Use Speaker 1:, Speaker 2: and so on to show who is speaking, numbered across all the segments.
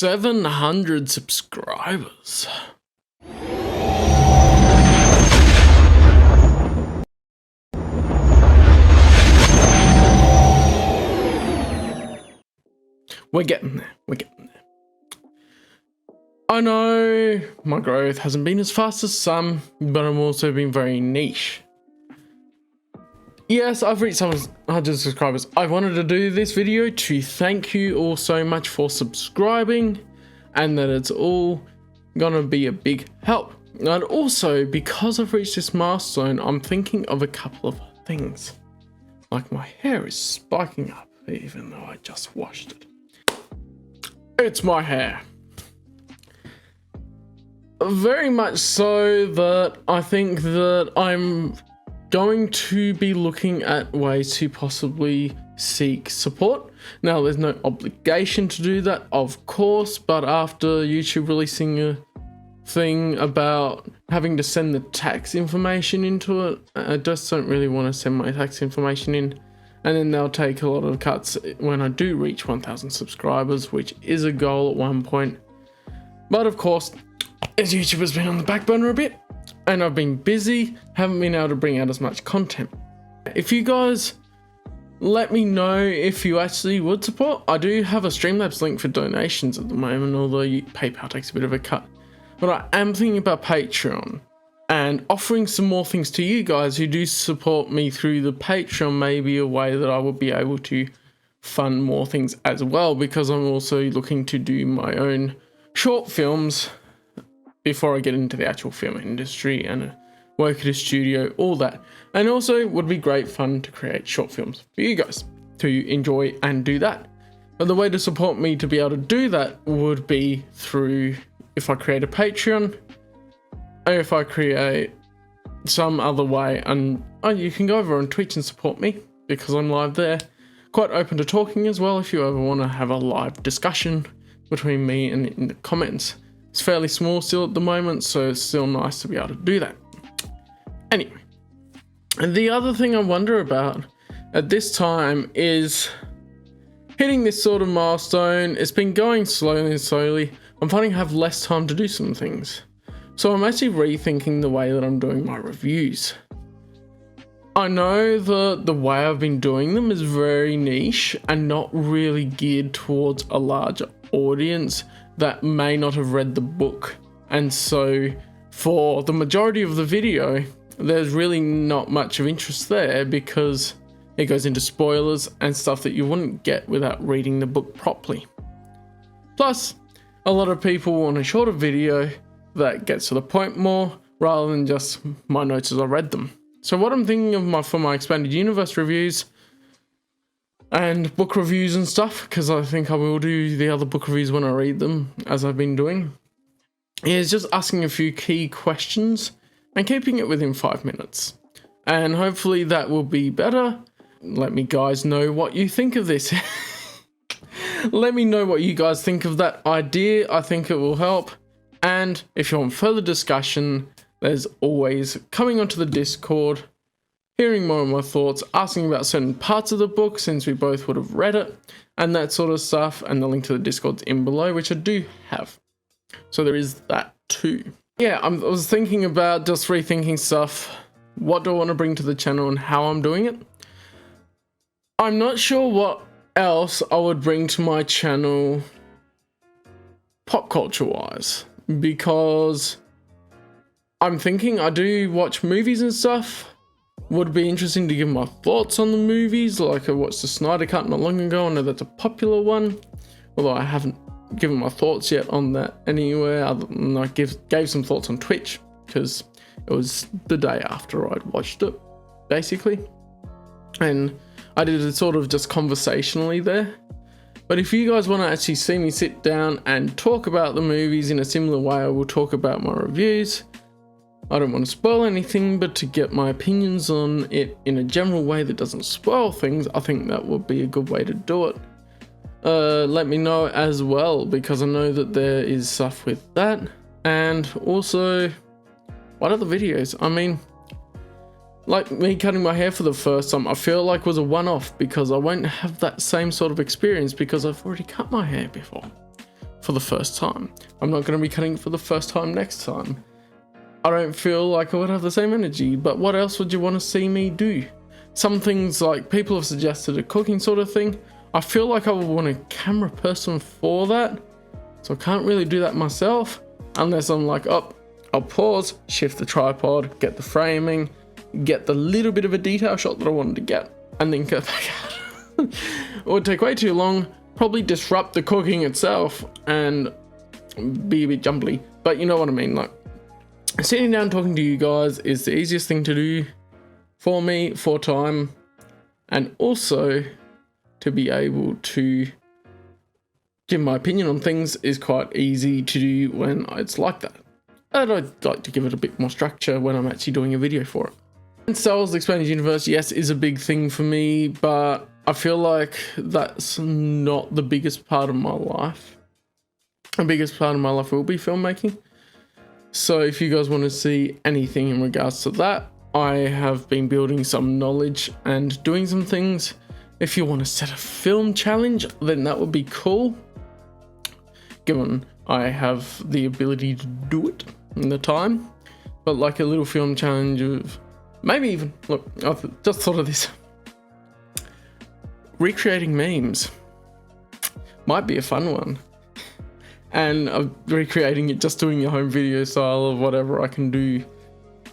Speaker 1: 700 subscribers. We're getting there. I know my growth hasn't been as fast as some, but I'm also been very niche. Yes, I've reached 700 subscribers. I wanted to do this video to thank you all so much for subscribing, and that it's all gonna be a big help. And also, because I've reached this milestone, I'm thinking of a couple of things. Like my hair is spiking up, even though I just washed it. It's my hair. Very much so that I think that I'm going to be looking at ways to possibly seek support. Now, there's no obligation to do that, of course, but after YouTube releasing a thing about having to send the tax information into it, I just don't really want to send my tax information in, and then they'll take a lot of cuts when I do reach 1,000 subscribers, which is a goal at one point. But of course, as YouTube has been on the back burner a bit, and I've been busy, haven't been able to bring out as much content. If you guys let me know if you actually would support, I do have a Streamlabs link for donations at the moment, although PayPal takes a bit of a cut. But I am thinking about Patreon and offering some more things to you guys who do support me through the Patreon, maybe a way that I will be able to fund more things as well, because I'm also looking to do my own short films before I get into the actual film industry and work at a studio, all that. And also, it would be great fun to create short films for you guys to enjoy and do that. But the way to support me to be able to do that would be through, if I create a Patreon, or if I create some other way. And you can go over on Twitch and support me, because I'm live there. Quite open to talking as well, if you ever want to have a live discussion between me and in the comments. It's fairly small still at the moment, so it's still nice to be able to do that. Anyway, and the other thing I wonder about at this time is hitting this sort of milestone. It's been going slowly. I'm finding I have less time to do some things. So I'm actually rethinking the way that I'm doing my reviews. I know that the way I've been doing them is very niche and not really geared towards a larger audience that may not have read the book, and so for the majority of the video there's really not much of interest there, because it goes into spoilers and stuff that you wouldn't get without reading the book properly. Plus, a lot of people want a shorter video that gets to the point more, rather than just my notes as I read them. So what I'm thinking of for my expanded universe reviews and book reviews and stuff, because I think I will do the other book reviews when I read them, as I've been doing, is just asking a few key questions and keeping it within 5 minutes. And hopefully that will be better. Let me guys know what you think of this. Let me know what you guys think of that idea. I think it will help. And if you want further discussion, there's always coming onto the Discord, hearing more of my thoughts, asking about certain parts of the book since we both would have read it, and that sort of stuff. And the link to the Discord's in below, which I do have. So there is that too. Yeah, I was thinking about just rethinking stuff. What do I want to bring to the channel and how I'm doing it? I'm not sure what else I would bring to my channel pop culture wise, because I'm thinking I do watch movies and stuff. Would be interesting to give my thoughts on the movies. Like, I watched the Snyder Cut not long ago. I know that's a popular one, although I haven't given my thoughts yet on that anywhere, other than I gave some thoughts on Twitch, because it was the day after I'd watched it, basically. And I did it sort of just conversationally there. But if you guys want to actually see me sit down and talk about the movies in a similar way I will talk about my reviews, I don't want to spoil anything, but to get my opinions on it in a general way that doesn't spoil things, I think that would be a good way to do it. Let me know as well, because I know that there is stuff with that. And also, what other videos? I mean, like me cutting my hair for the first time, I feel like was a one-off, because I won't have that same sort of experience because I've already cut my hair before. for the first time. I'm not going to be cutting for the first time next time. I don't feel like I would have the same energy, but what else would you want to see me do? Some things, like people have suggested a cooking sort of thing. I feel like I would want a camera person for that, so I can't really do that myself unless I'm like, oh, I'll pause, shift the tripod, get the framing, get the little bit of a detail shot that I wanted to get, and then go back out. It would take way too long, probably disrupt the cooking itself, and be a bit jumbly. But you know what I mean, like, sitting down talking to you guys is the easiest thing to do for me, for time, and also to be able to give my opinion on things is quite easy to do when it's like that. And I'd like to give it a bit more structure when I'm actually doing a video for it. And Star Wars: The Expanded Universe, yes, is a big thing for me, but I feel like that's not the biggest part of my life. The biggest part of my life will be filmmaking. So if you guys want to see anything in regards to that, I have been building some knowledge and doing some things. If you want to set a film challenge, then that would be cool, given I have the ability to do it in the time. But like a little film challenge of maybe even, look, I've just thought of this. Recreating memes might be a fun one. And recreating it, just doing your home video style of whatever I can do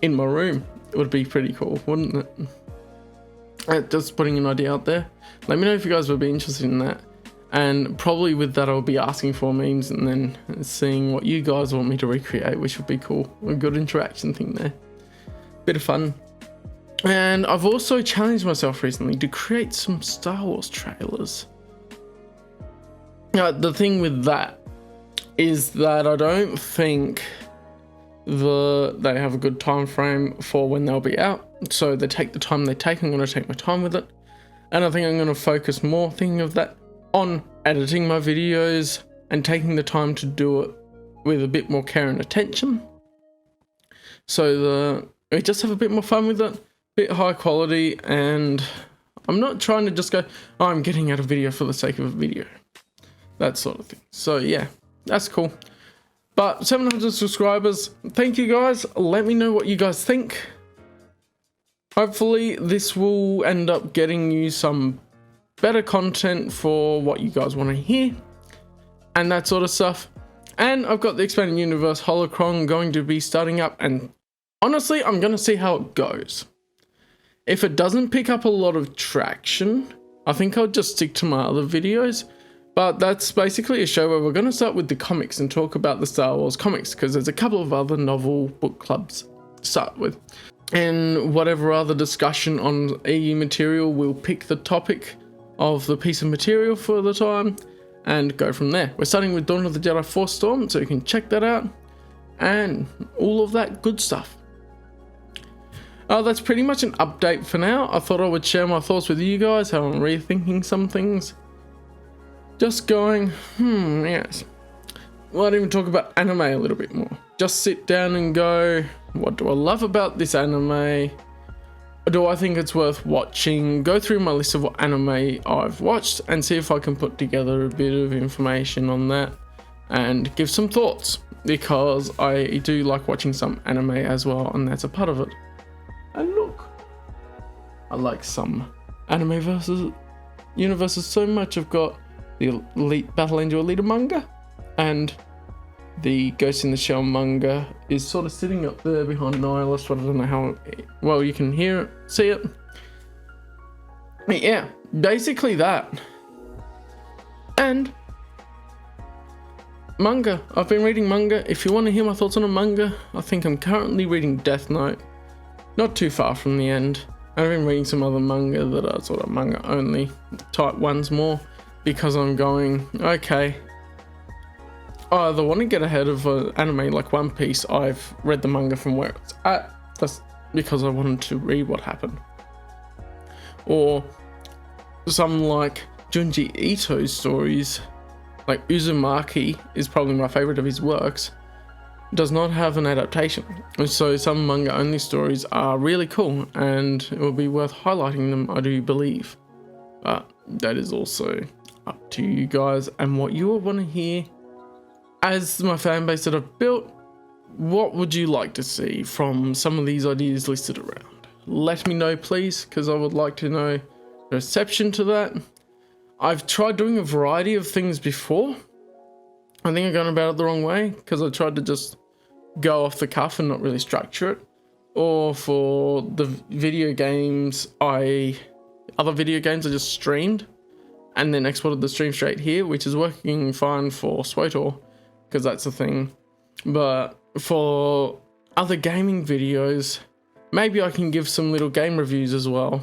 Speaker 1: in my room would be pretty cool, wouldn't it? Just putting an idea out there. Let me know if you guys would be interested in that. And probably with that, I'll be asking for memes and then seeing what you guys want me to recreate, which would be cool. A good interaction thing there. Bit of fun. And I've also challenged myself recently to create some Star Wars trailers. The thing with that is that I don't think they have a good time frame for when they'll be out. So they take the time they take. I'm going to take my time with it. And I think I'm going to focus more, thinking of that, on editing my videos and taking the time to do it with a bit more care and attention. So we just have a bit more fun with it, a bit high quality, and I'm not trying to just go, oh, I'm getting out a video for the sake of a video. That sort of thing. So yeah, that's cool. But 700 subscribers, thank you guys. Let me know what you guys think. Hopefully this will end up getting you some better content for what you guys want to hear and that sort of stuff. And I've got the Expanded Universe Holocron going to be starting up, and honestly, I'm going to see how it goes. If it doesn't pick up a lot of traction, I think I'll just stick to my other videos. But that's basically a show where we're going to start with the comics and talk about the Star Wars comics, because there's a couple of other novel book clubs to start with. And whatever other discussion on EU material, we'll pick the topic of the piece of material for the time and go from there. We're starting with Dawn of the Jedi Force Storm, so you can check that out and all of that good stuff. That's pretty much an update for now. I thought I would share my thoughts with you guys, how I'm rethinking some things. Just going, yes. Well, I'd even talk about anime a little bit more. Just sit down and go, what do I love about this anime? Do I think it's worth watching? Go through my list of what anime I've watched and see if I can put together a bit of information on that and give some thoughts, because I do like watching some anime as well, and that's a part of it. And look, I like some anime versus universes so much. I've got the Elite Battle Angel Alita manga, and the Ghost in the Shell manga is sort of sitting up there behind Nihilist, but I don't know how well you can hear it, see it. But yeah, basically that. And manga. I've been reading manga. If you want to hear my thoughts on a manga, I think I'm currently reading Death Note. Not too far from the end. I've been reading some other manga that are sort of manga only type ones more, because I'm going, okay, I either want to get ahead of an anime like One Piece. I've read the manga from where it's at, that's because I wanted to read what happened. Or some like Junji Ito's stories, like Uzumaki is probably my favorite of his works, does not have an adaptation. And so some manga only stories are really cool, and it will be worth highlighting them, I do believe. But that is also up to you guys and what you will want to hear as my fan base that I've built, what would you like to see from some of these ideas listed around? Let me know, please, because I would like to know the reception to that. I've tried doing a variety of things before. I think I've gone about it the wrong way because I tried to just go off the cuff and not really structure it. Or for the video games, other video games I just streamed and then exported the stream straight here, which is working fine for SWTOR because that's the thing. But for other gaming videos, maybe I can give some little game reviews as well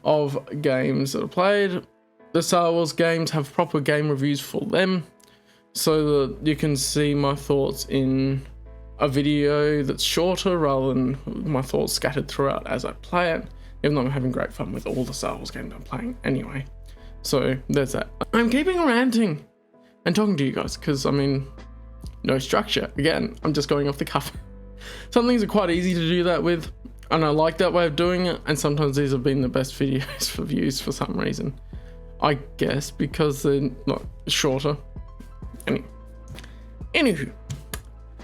Speaker 1: of games that I played. The Star Wars games have proper game reviews for them so that you can see my thoughts in a video that's shorter rather than my thoughts scattered throughout as I play it, even though I'm having great fun with all the Star Wars games I'm playing anyway. So there's that. I'm keeping ranting and talking to you guys because, I mean, no structure. Again, I'm just going off the cuff. Some things are quite easy to do that with, and I like that way of doing it, and sometimes these have been the best videos for views for some reason. I guess because they're not shorter. Anywho,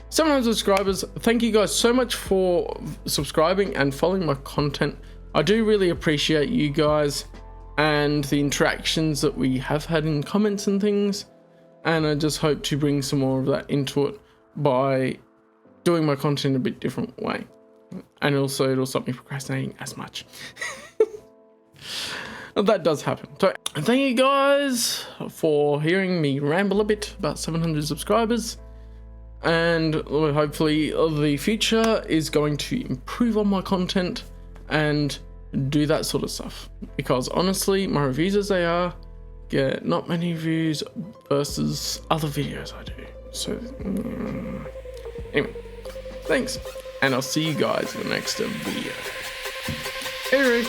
Speaker 1: 700 subscribers. Thank you guys so much for subscribing and following my content. I do really appreciate you guys and the interactions that we have had in comments and things. And I just hope to bring some more of that into it by doing my content a bit different way. And also it'll stop me procrastinating as much. That does happen. So thank you guys for hearing me ramble a bit about 700 subscribers. And hopefully the future is going to improve on my content and do that sort of stuff. Because honestly, my reviews as they are get not many views versus other videos I do. So anyway, thanks. And I'll see you guys in the next video. Hey, Rick.